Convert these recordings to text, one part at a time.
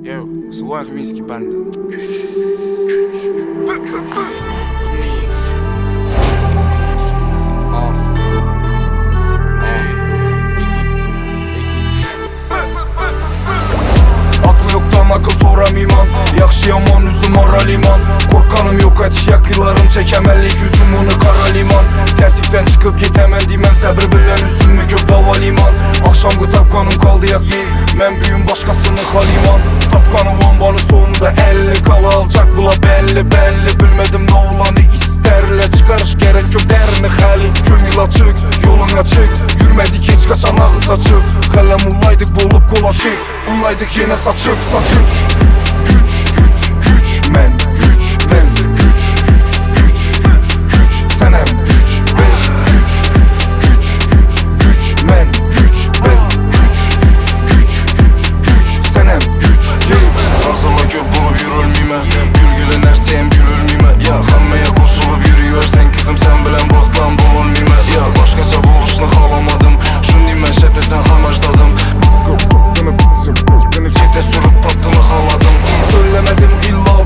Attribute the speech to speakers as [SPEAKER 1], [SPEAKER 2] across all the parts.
[SPEAKER 1] Yo, Sławek Miński Bandit.
[SPEAKER 2] Aklı yoktan akıl soram iman. Yaxşı yaman üzüm ara liman. Korkanım yok etiş yakılarım çekemelik üzüm onu kara liman. Tertipten çıkıp gitemem dimen səbir bilen üzümü kök dava liman. Akşamqı tapqanım kaldı yakmin. Mən büyüm başkasını xaliman. Tapqanım ambanı sonunda 50 kala alacak bula belli bilmedim ne olanı isterle. Çıkarış gerek yok derini xəli. Gönül açık, yolun açık. Yürmedik hiç kaçan ağız açık. Xələm ullaydık bolup kol açık. Ullaydık yine saçıp saç güç men güç senem güç ben güç men güç senem güç Razıla gök bulup yürülmeyme Gülgülün erseyim gülülmeyme Ya hammeye koşulup yürüyorsen kızım sen bilen boktan bulunmeyme Ya başkaça buluşunu kalamadım Şun dime şete sen hamajladım Gete sürüp tatlını haladım Söylemedim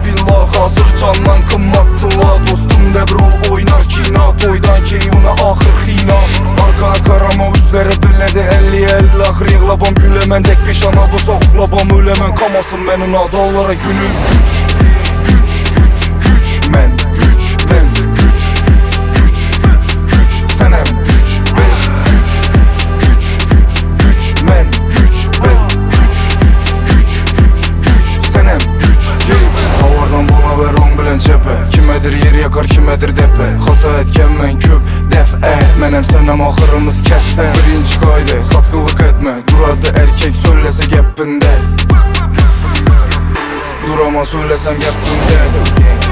[SPEAKER 2] billah hazır candan kımmattıla Dostum debrol oynar kina Toydan keyuna ahır xina Arka karama üzləri billədi 50-50 Axır yığlabam güləmən dək peşana Bu soğuqlabam öləmən Kamasın mənin adallara günüm Güç mən güç Sənəm güç mən güç mən Havardan buna ver on bilen cephe Kimedir yer yakar kimedir depe Hata etken men köp def'e Menem senem ahırımız keffe Birinci kaydı satkılık etme Duradı erkek söylese gepinde Durama söylesem gepinde